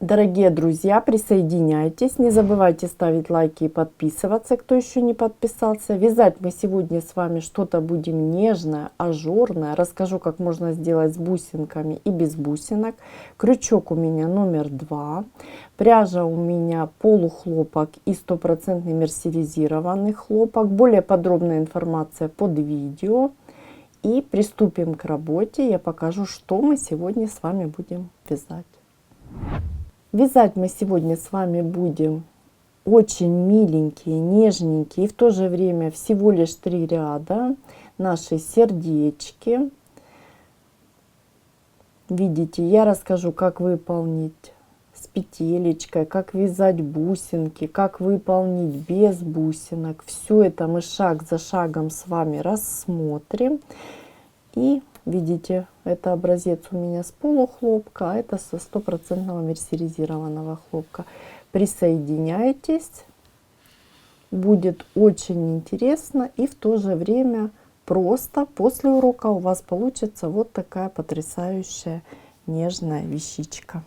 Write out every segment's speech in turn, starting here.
Дорогие друзья, присоединяйтесь, не забывайте ставить лайки и подписываться, кто еще не подписался. Вязать мы сегодня с вами что-то будем нежное, ажурное. Расскажу, как можно сделать с бусинками и без бусинок. Крючок у меня номер 2. Пряжа у меня полухлопок и 100% мерсеризированный хлопок. Более подробная информация под видео. И приступим к работе. Я покажу, что мы сегодня с вами будем вязать. Вязать мы сегодня с вами будем очень миленькие, нежненькие и в то же время всего лишь 3 ряда наши сердечки. Видите, я расскажу, как выполнить с петелечкой, как вязать бусинки, как выполнить без бусинок. Все это мы шаг за шагом с вами рассмотрим. И видите, это образец у меня с полухлопка, а это со 100% мерсеризированного хлопка. Присоединяйтесь, будет очень интересно и в то же время просто. После урока у вас получится вот такая потрясающая нежная вещичка.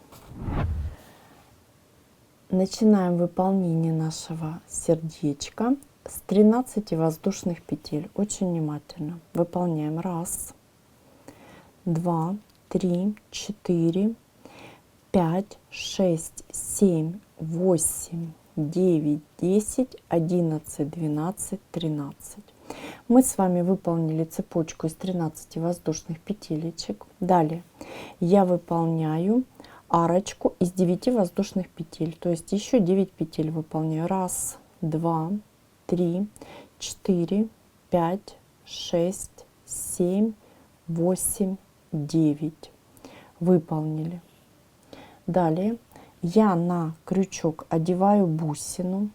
Начинаем выполнение нашего сердечка с 13 воздушных петель. Очень внимательно выполняем. 1, 2, 3, 4, 5, 6, 7, 8, 9, 10, 11, 12, 13. Мы с вами выполнили цепочку из 13 воздушных петелечек. Далее я выполняю арочку из 9 воздушных петель, то есть еще 9 петель выполняю. 1, 2, 3, 4, 5, 6, 7, 8, 9 выполнили. Далее я на крючок одеваю бусину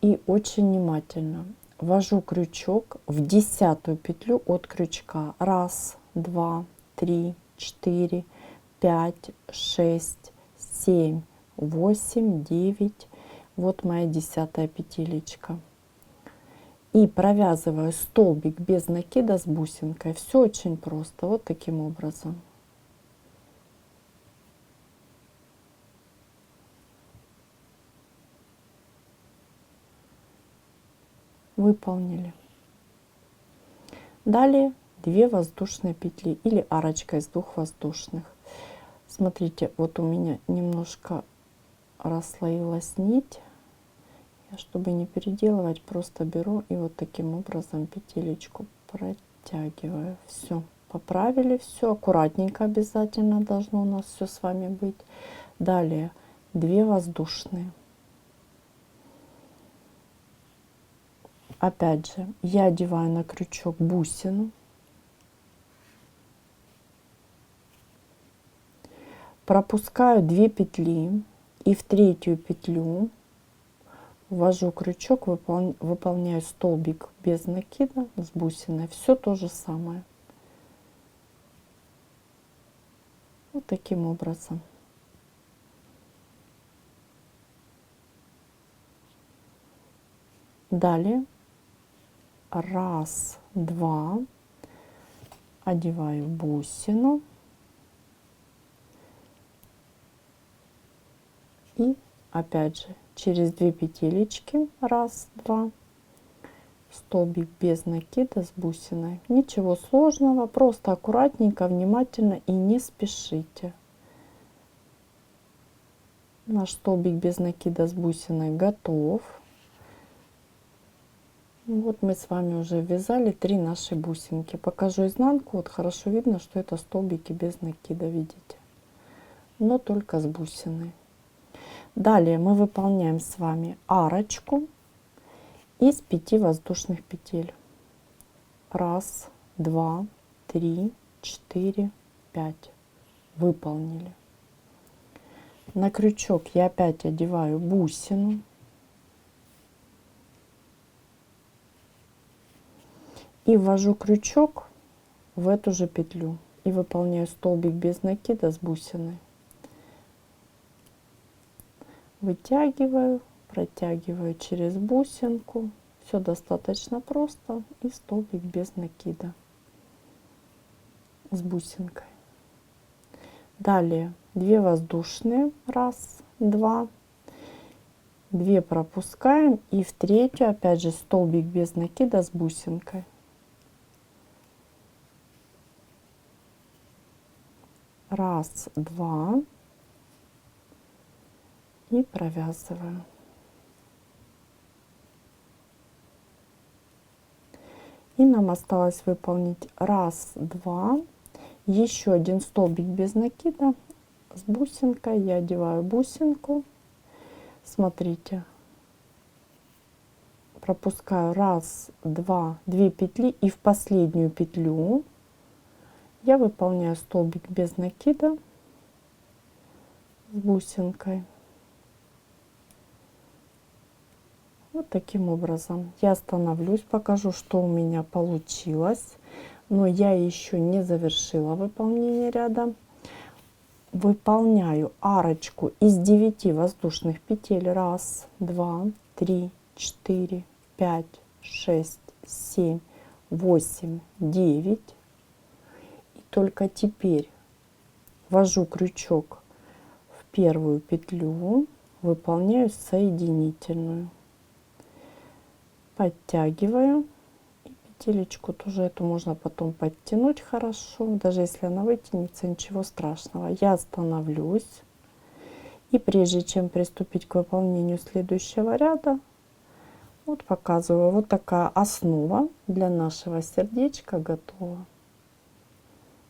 и очень внимательно ввожу крючок в 10-ю петлю от крючка. 1, 2, 3, 4, 5, 6, 7, 8, 9. Вот моя 10-я петелечка. И провязываю столбик без накида с бусинкой. Все очень просто, вот таким образом. Выполнили. Далее 2 воздушные петли или арочка из 2 воздушных. Смотрите, вот у меня немножко расслоилась нить. Я, чтобы не переделывать, просто беру и вот таким образом петелечку протягиваю. Все, поправили, все аккуратненько обязательно должно у нас все с вами быть. Далее 2 воздушные. Опять же я одеваю на крючок бусину, пропускаю 2 петли и в 3-ю петлю ввожу крючок, выполняю столбик без накида с бусиной. Все то же самое. Вот таким образом. Далее 1, 2, одеваю бусину и опять же через 2 петелечки 1, 2, столбик без накида с бусиной. Ничего сложного, просто аккуратненько, внимательно и не спешите. Наш столбик без накида с бусиной готов. Вот мы с вами уже вязали 3 наши бусинки. Покажу изнанку. Вот хорошо видно, что это столбики без накида, видите, но только с бусиной. Далее мы выполняем с вами арочку из 5 воздушных петель. 1, 2, 3, 4, 5. Выполнили. На крючок я опять одеваю бусину. И ввожу крючок в эту же петлю и выполняю столбик без накида с бусиной. Вытягиваю, протягиваю через бусинку. Все достаточно просто. И столбик без накида. с бусинкой. Далее 2 воздушные, 1, 2, 2 пропускаем и в третью опять же столбик без накида с бусинкой. 1, 2 и провязываю. И нам осталось выполнить 1, 2, еще один столбик без накида с бусинкой. Я одеваю бусинку, смотрите, пропускаю 1, 2, 2 петли и в последнюю петлю я выполняю столбик без накида с бусинкой. Вот таким образом. Я остановлюсь, покажу, что у меня получилось. Но я еще не завершила выполнение ряда. Выполняю арочку из 9 воздушных петель. 1, 2, 3, 4, 5, 6, 7, 8, 9. И только теперь ввожу крючок в первую петлю, выполняю соединительную. Подтягиваю. И петелечку тоже эту можно потом подтянуть хорошо. Даже если она вытянется, ничего страшного. Я остановлюсь. И прежде чем приступить к выполнению следующего ряда, вот показываю, вот такая основа для нашего сердечка готова.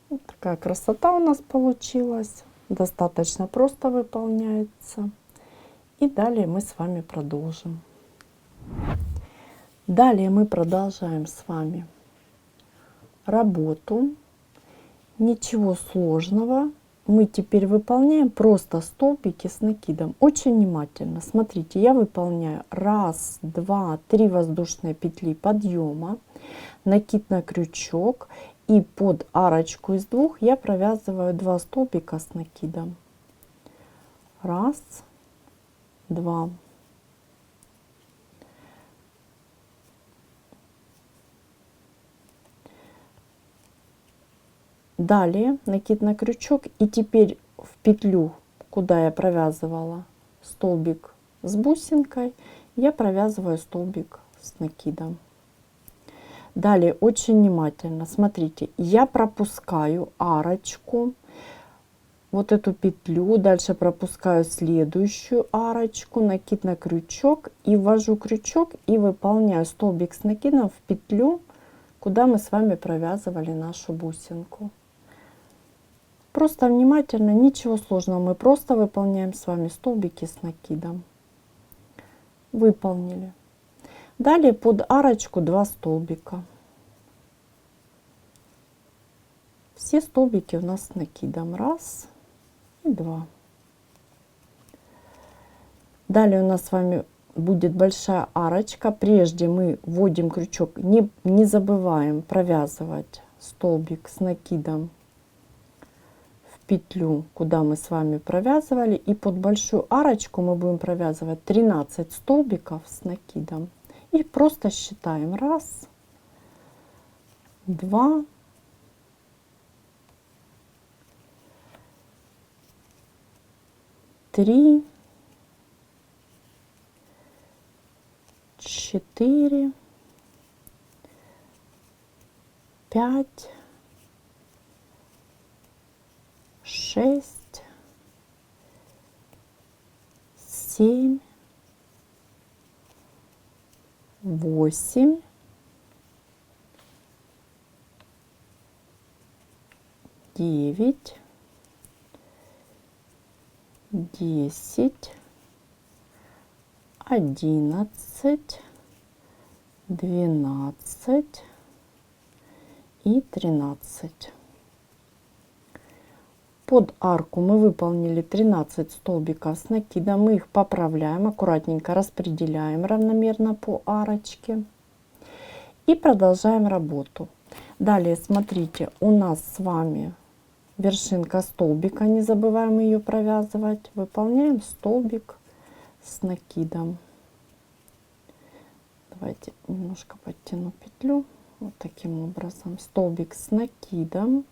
Вот такая красота у нас получилась. Достаточно просто выполняется. И далее мы с вами продолжим. Далее мы продолжаем с вами работу. Ничего сложного. Мы теперь выполняем просто столбики с накидом. Очень внимательно. Смотрите, я выполняю 1, 2, 3 воздушные петли подъема, накид на крючок, и под арочку из 2 я провязываю 2 столбика с накидом. 1, 2. Далее накид на крючок, и теперь в петлю, куда я провязывала столбик с бусинкой, я провязываю столбик с накидом. Далее очень внимательно смотрите, я пропускаю арочку, вот эту петлю, дальше пропускаю следующую арочку, накид на крючок, и ввожу крючок и выполняю столбик с накидом в петлю, куда мы с вами провязывали нашу бусинку. Просто внимательно, ничего сложного, мы просто выполняем с вами столбики с накидом. Выполнили. Далее под арочку 2 столбика. Все столбики у нас с накидом. 1 и 2. Далее у нас с вами будет большая арочка. Прежде мы вводим крючок, не забываем провязывать столбик с накидом петлю, куда мы с вами провязывали, и под большую арочку мы будем провязывать 13 столбиков с накидом. И просто считаем 1, 2, 3, 4, 5, 6, 7, 8, 9, 10, 11, 12 и 13. Под арку мы выполнили 13 столбиков с накидом. Мы их поправляем, аккуратненько распределяем равномерно по арочке. И продолжаем работу. Далее, смотрите, у нас с вами вершинка столбика. Не забываем ее провязывать. Выполняем столбик с накидом. Давайте немножко подтяну петлю. Вот таким образом. Столбик с накидом.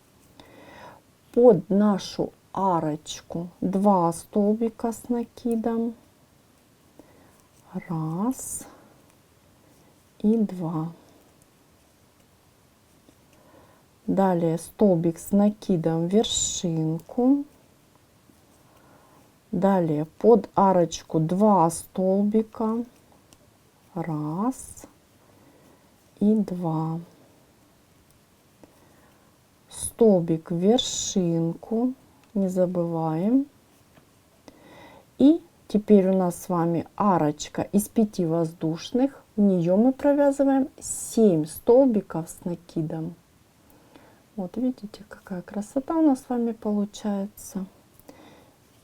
под нашу арочку 2 столбика с накидом. 1 и 2. Далее столбик с накидом в вершинку. Далее под арочку 2 столбика. 1 и 2. Столбик в вершинку, не забываем. И теперь у нас с вами арочка из 5 воздушных. В нее мы провязываем 7 столбиков с накидом. Вот видите, какая красота у нас с вами получается.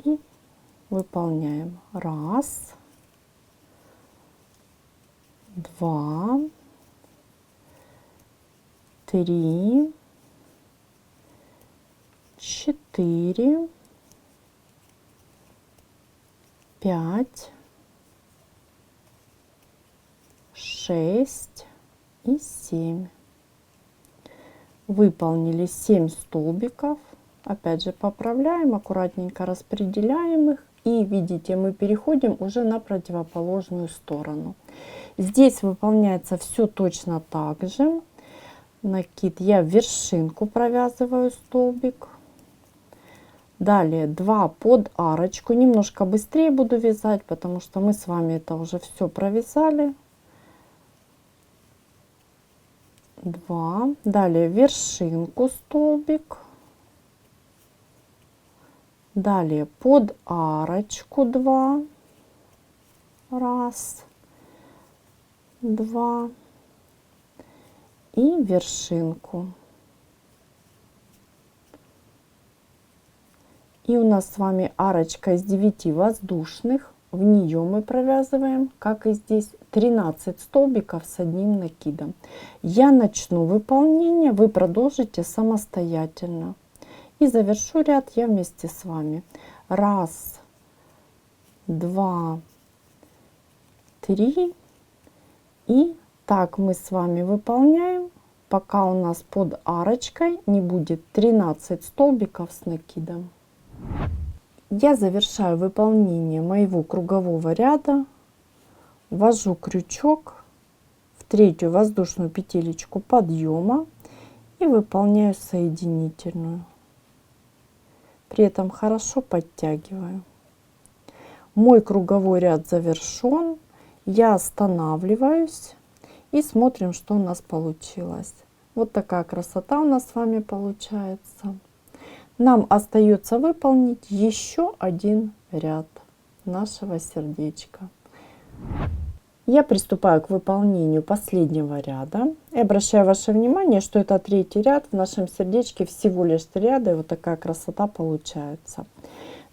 И выполняем. 1, 2, 3, 4, 5, 6 и 7. Выполнили 7 столбиков. Опять же поправляем, аккуратненько распределяем их. И видите, мы переходим уже на противоположную сторону. Здесь выполняется все точно так же. Накид я в вершинку провязываю столбик. Далее 2 под арочку. Немножко быстрее буду вязать, потому что мы с вами это уже все провязали. 2. Далее вершинку столбик. Далее под арочку 2. 1, 2. И вершинку. И у нас с вами арочка из 9 воздушных. В нее мы провязываем, как и здесь, 13 столбиков с одним накидом. Я начну выполнение, вы продолжите самостоятельно. И завершу ряд я вместе с вами. 1, 2, 3. И так мы с вами выполняем, пока у нас под арочкой не будет 13 столбиков с накидом. Я завершаю выполнение моего кругового ряда, ввожу крючок в 3-ю воздушную петелечку подъема и выполняю соединительную. При этом хорошо подтягиваю. Мой круговой ряд завершен. Я останавливаюсь и смотрим, что у нас получилось. Вот такая красота у нас с вами получается. Нам остается выполнить еще один ряд нашего сердечка. Я приступаю к выполнению последнего ряда. И обращаю ваше внимание, что это 3-й ряд. В нашем сердечке всего лишь 3 ряда. И вот такая красота получается.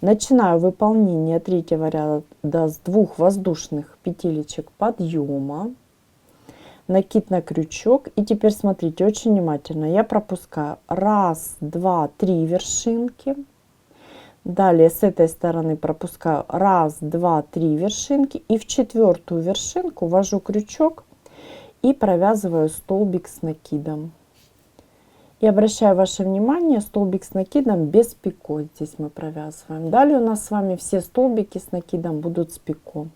Начинаю выполнение 3-го ряда с 2 воздушных петелечек подъема. Накид на крючок. И теперь смотрите очень внимательно. Я пропускаю 1, 2, 3 вершинки. Далее с этой стороны пропускаю 1, 2, 3 вершинки. И в 4-ю вершинку ввожу крючок и провязываю столбик с накидом. И обращаю ваше внимание, столбик с накидом без пико. Здесь мы провязываем. Далее у нас с вами все столбики с накидом будут с пико.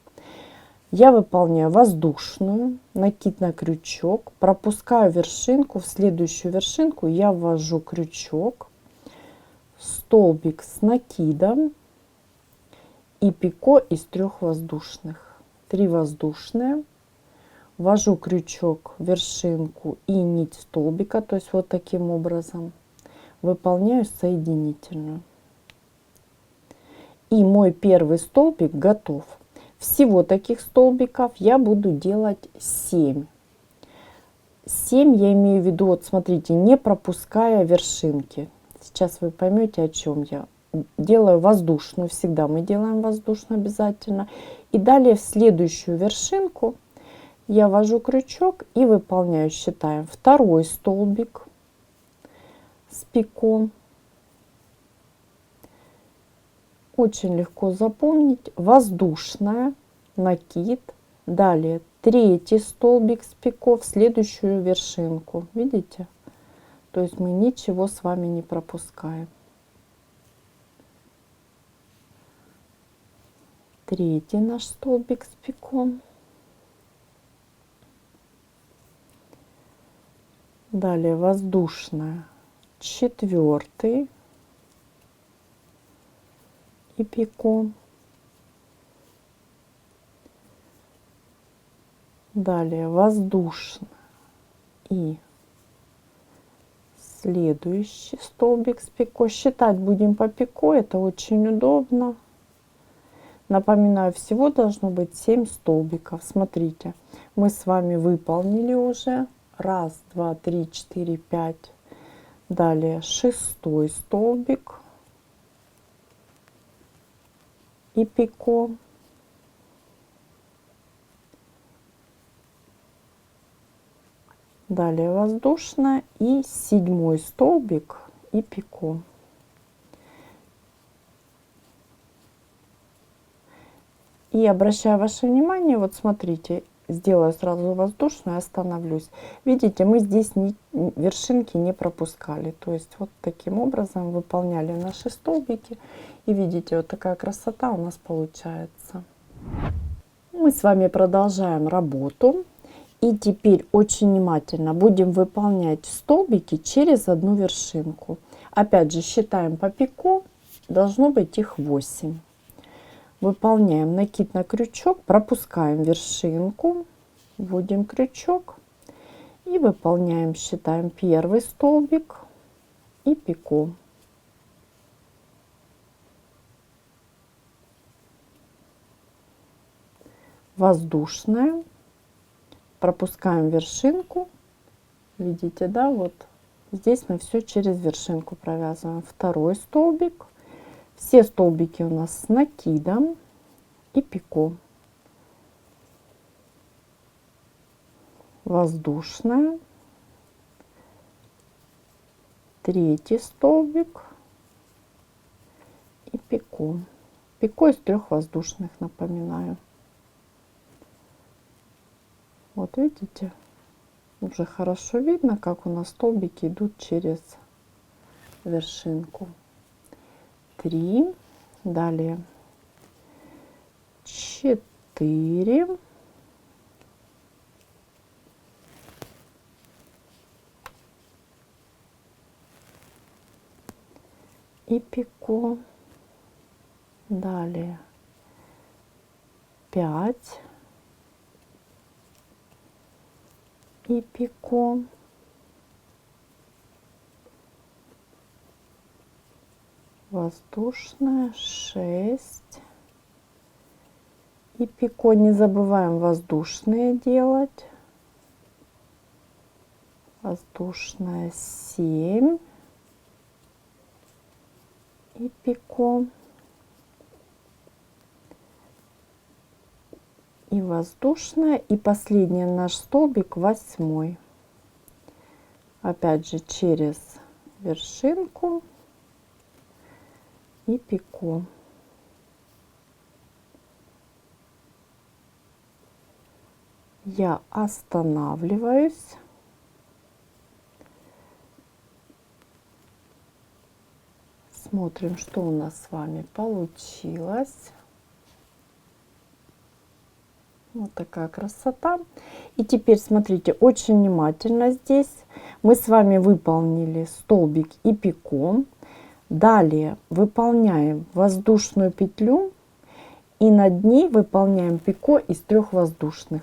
Я выполняю воздушную, накид на крючок, пропускаю вершинку, в следующую вершинку я ввожу крючок, столбик с накидом и пико из 3 воздушных. 3 воздушные, ввожу крючок в вершинку и нить столбика, то есть вот таким образом выполняю соединительную. И мой первый столбик готов. Всего таких столбиков я буду делать 7. 7 я имею в виду, вот смотрите, не пропуская вершинки. Сейчас вы поймете, о чем я. Делаю воздушную, всегда мы делаем воздушную обязательно. И далее в следующую вершинку я ввожу крючок и выполняю, считаем, 2-й столбик с пико. Очень легко запомнить. Воздушная, накид. Далее 3-й столбик с пико в следующую вершинку. Видите? То есть мы ничего с вами не пропускаем. Третий наш столбик с пико. Далее воздушная, четвертый и пико. Далее воздушная и следующий столбик с пико. Считать будем по пико, это очень удобно. Напоминаю, всего должно быть 7 столбиков. Смотрите, мы с вами выполнили уже 1, 2, 3, 4, 5. Далее 6-й столбик и пико. Далее воздушная и 7-й столбик и пико. И обращаю ваше внимание, вот смотрите, сделаю сразу воздушную и остановлюсь. Видите, мы здесь вершинки не пропускали. То есть вот таким образом выполняли наши столбики. И видите, вот такая красота у нас получается. Мы с вами продолжаем работу. И теперь очень внимательно будем выполнять столбики через одну вершинку. Опять же считаем по пико, должно быть их 8. Выполняем накид на крючок, пропускаем вершинку, вводим крючок и выполняем, считаем первый столбик и пико. Воздушная, пропускаем вершинку, видите, да, вот здесь мы все через вершинку провязываем. Второй столбик. Все столбики у нас с накидом и пико. Воздушная. Третий столбик и пико. Пико из 3 воздушных, напоминаю. Вот видите, уже хорошо видно, как у нас столбики идут через вершинку. 3, далее 4, и пико, далее 5 и пико, воздушная 6 и пико. Не забываем воздушные делать. Воздушная 7 и пико. И воздушная, и последний наш столбик 8. Опять же через вершинку и пико. Я останавливаюсь. Смотрим, что у нас с вами получилось. Вот такая красота. И теперь смотрите очень внимательно здесь. Мы с вами выполнили столбик и пико. Далее выполняем воздушную петлю и над ней выполняем пико из 3 воздушных.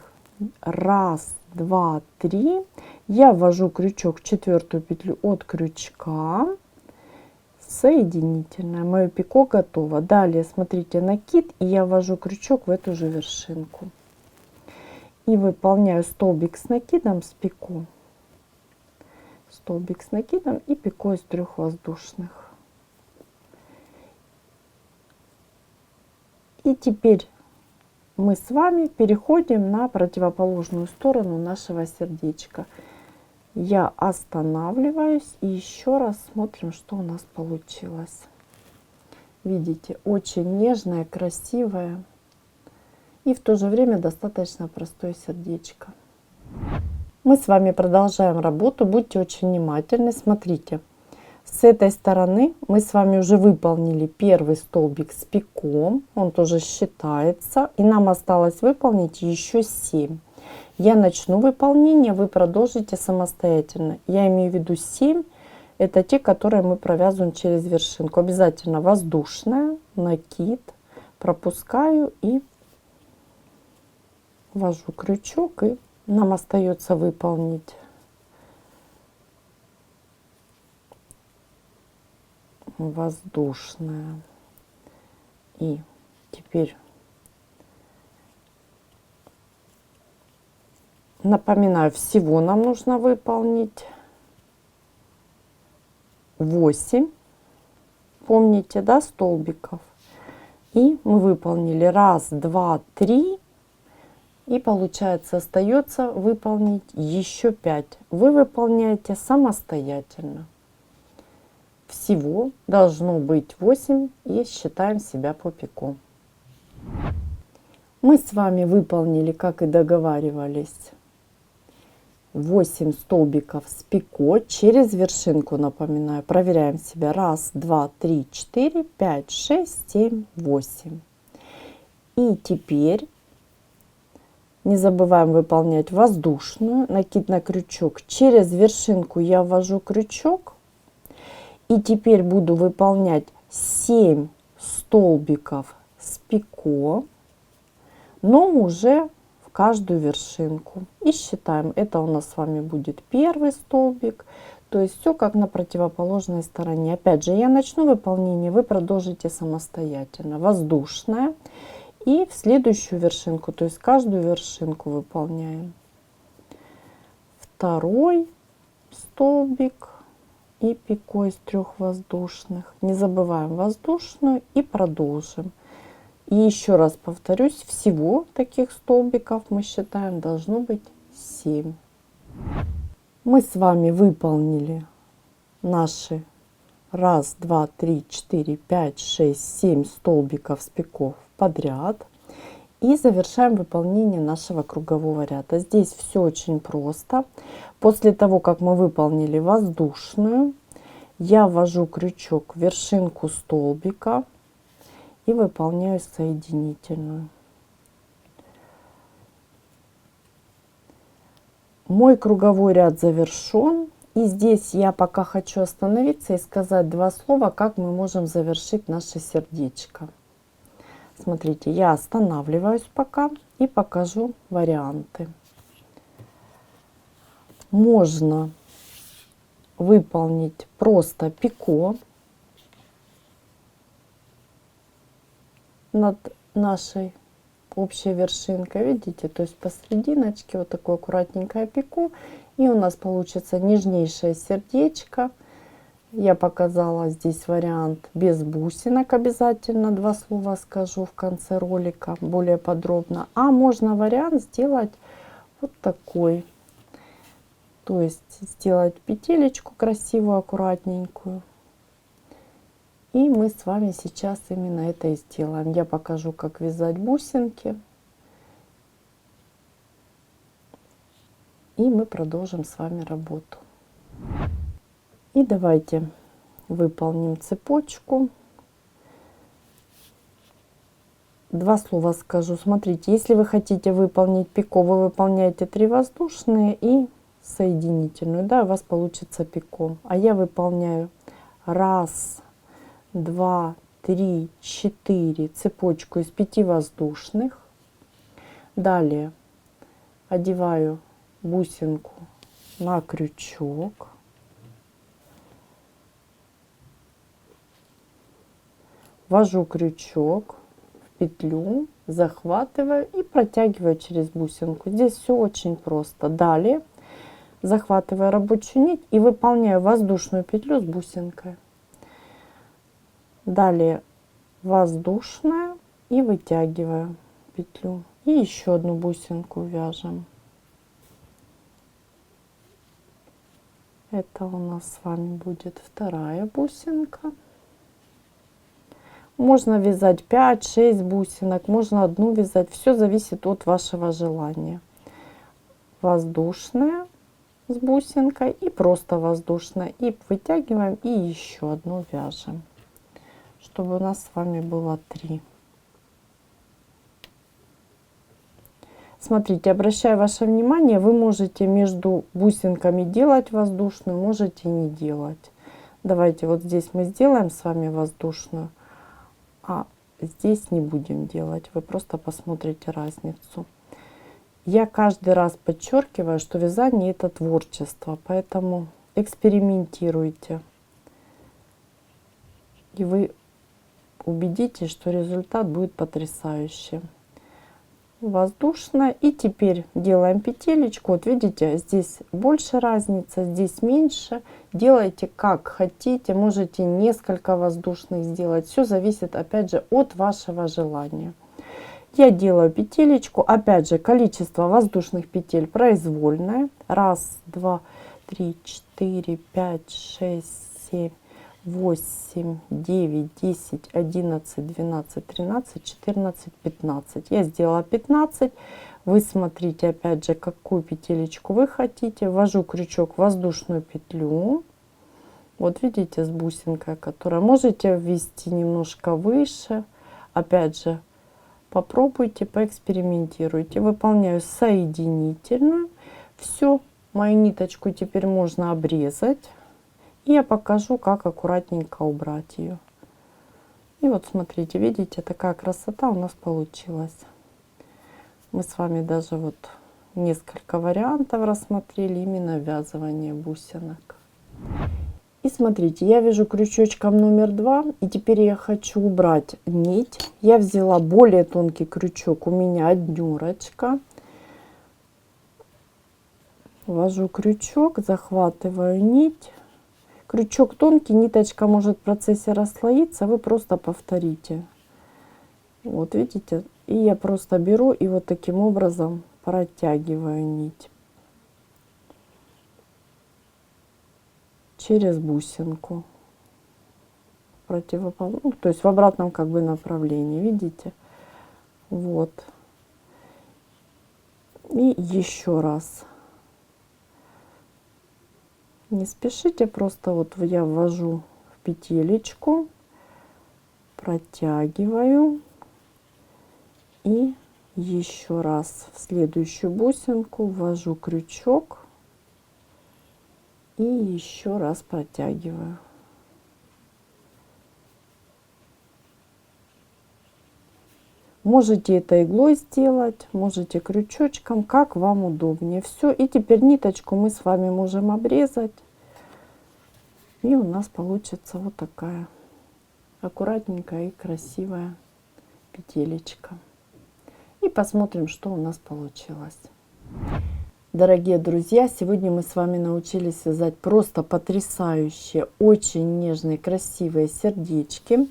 1, 2, 3. Я ввожу крючок в 4-ю петлю от крючка. Соединительная. Мое пико готово. Далее смотрите накид, и я ввожу крючок в эту же вершинку. И выполняю столбик с накидом с пико. Столбик с накидом и пико из 3 воздушных. И теперь мы с вами переходим на противоположную сторону нашего сердечка. Я останавливаюсь и еще раз смотрим, что у нас получилось. Видите, очень нежное, красивое и в то же время достаточно простое сердечко. Мы с вами продолжаем работу. Будьте очень внимательны. Смотрите, С этой стороны мы с вами уже выполнили первый столбик с пиком, он тоже считается, и нам осталось выполнить еще 7. Я начну выполнение, вы продолжите самостоятельно. Я имею в виду 7, это те, которые мы провязываем через вершинку. Обязательно воздушная, накид, пропускаю и ввожу крючок, и нам остается выполнить воздушная. И теперь напоминаю, всего нам нужно выполнить 8, помните, да, столбиков. И мы выполнили 1, 2, 3. И получается, остается выполнить еще 5. Вы выполняете самостоятельно. Всего должно быть 8, и считаем себя по пику. Мы с вами выполнили, как и договаривались, 8 столбиков с пико через вершинку, напоминаю. Проверяем себя. 1, 2, 3, 4, 5, 6, 7, 8. И теперь не забываем выполнять воздушную, накид на крючок. Через вершинку я ввожу крючок. И теперь буду выполнять 7 столбиков с пико, но уже в каждую вершинку. И считаем, это у нас с вами будет первый столбик. То есть все как на противоположной стороне. Опять же, я начну выполнение, вы продолжите самостоятельно. Воздушная. И в следующую вершинку, то есть каждую вершинку выполняем. Второй столбик. И пико из 3 воздушных. Не забываем воздушную и продолжим. И еще раз повторюсь, всего таких столбиков мы считаем должно быть 7. Мы с вами выполнили наши 1, 2, 3, 4, 5, 6, 7 столбиков с пиков подряд. И завершаем выполнение нашего кругового ряда. Здесь все очень просто. После того, как мы выполнили воздушную, я ввожу крючок в вершинку столбика и выполняю соединительную. Мой круговой ряд завершен. И здесь я пока хочу остановиться и сказать 2 слова, как мы можем завершить наше сердечко. Смотрите, я останавливаюсь пока и покажу варианты. Можно выполнить просто пико над нашей общей вершинкой, видите, то есть посерединочке вот такое аккуратненькое пико, и у нас получится нежнейшее сердечко. Я показала здесь вариант без бусинок, обязательно 2 слова скажу в конце ролика более подробно. А можно вариант сделать вот такой, то есть сделать петелечку красивую, аккуратненькую. И мы с вами сейчас именно это и сделаем. Я покажу, как вязать бусинки. И мы продолжим с вами работу. И давайте выполним цепочку. 2 слова скажу. Смотрите, если вы хотите выполнить пико, вы выполняете 3 воздушные и соединительную. Да, у вас получится пико. А я выполняю 1, 2, 3, 4 цепочку из 5 воздушных. Далее одеваю бусинку на крючок. Ввожу крючок в петлю, захватываю и протягиваю через бусинку. Здесь все очень просто. Далее захватываю рабочую нить и выполняю воздушную петлю с бусинкой. Далее воздушная и вытягиваю петлю. И еще одну бусинку вяжем. Это у нас с вами будет вторая бусинка. Можно вязать 5-6 бусинок, можно одну вязать. Все зависит от вашего желания. Воздушная с бусинкой и просто воздушная. И вытягиваем и еще одну вяжем, чтобы у нас с вами было 3. Смотрите, обращаю ваше внимание, вы можете между бусинками делать воздушную, можете не делать. Давайте вот здесь мы сделаем с вами воздушную, а здесь не будем делать. Вы просто посмотрите разницу. Я каждый раз подчеркиваю, что вязание это творчество, поэтому экспериментируйте. И вы убедитесь, что результат будет потрясающий. Воздушная. И теперь делаем петелечку. Вот видите, здесь больше разница, здесь меньше. Делайте как хотите, можете несколько воздушных сделать. Все зависит опять же от вашего желания. Я делаю петелечку. Опять же, количество воздушных петель произвольное. 1, 2, 3, 4, 5, 6, 7, 8, 9, 10, 11, 12, 13, 14, 15. Я сделала 15. Вы смотрите опять же, какую петелечку вы хотите. Ввожу крючок в воздушную петлю. Вот видите, с бусинкой, которая можете ввести немножко выше. Опять же, попробуйте, поэкспериментируйте. Выполняю соединительную. Все, мою ниточку теперь можно обрезать. И я покажу, как аккуратненько убрать ее. И вот смотрите, видите, такая красота у нас получилась. Мы с вами даже вот несколько вариантов рассмотрели именно ввязывание бусинок. И смотрите, я вяжу крючочком номер 2, и теперь я хочу убрать нить. Я взяла более тонкий крючок, у меня 1. Ввожу крючок, захватываю нить. Крючок тонкий, ниточка может в процессе расслоиться, вы просто повторите. Вот видите, и я просто беру и вот таким образом протягиваю нить через бусинку. Ну, то есть в обратном как бы направлении, видите? Вот. И еще раз. Не спешите, просто вот я ввожу в петелечку, протягиваю и еще раз в следующую бусинку ввожу крючок и еще раз протягиваю. Можете это иглой сделать, можете крючочком, как вам удобнее. Все, и теперь ниточку мы с вами можем обрезать. И у нас получится вот такая аккуратненькая и красивая петелечка. И посмотрим, что у нас получилось. Дорогие друзья, сегодня мы с вами научились вязать просто потрясающие, очень нежные, красивые сердечки.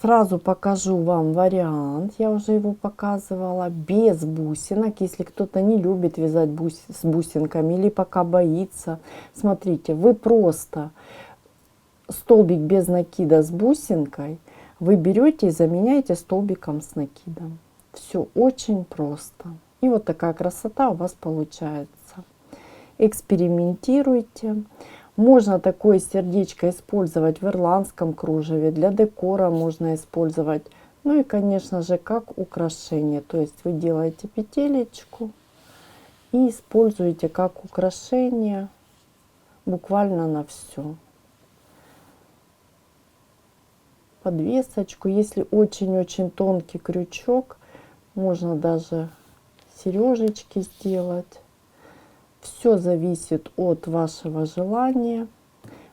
Сразу покажу вам вариант, я уже его показывала, без бусинок. Если кто-то не любит вязать с бусинками или пока боится, смотрите, вы просто столбик без накида с бусинкой вы берете и заменяете столбиком с накидом. Все очень просто. И вот такая красота у вас получается. Экспериментируйте. Можно такое сердечко использовать в ирландском кружеве, для декора можно использовать. Ну и, конечно же, как украшение. То есть вы делаете петелечку и используете как украшение буквально на все. Подвесочку. Если очень-очень тонкий крючок, можно даже сережечки сделать. Все зависит от вашего желания.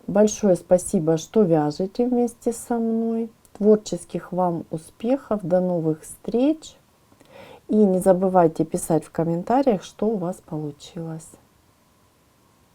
Большое спасибо, что вяжете вместе со мной. Творческих вам успехов, до новых встреч. И не забывайте писать в комментариях, что у вас получилось.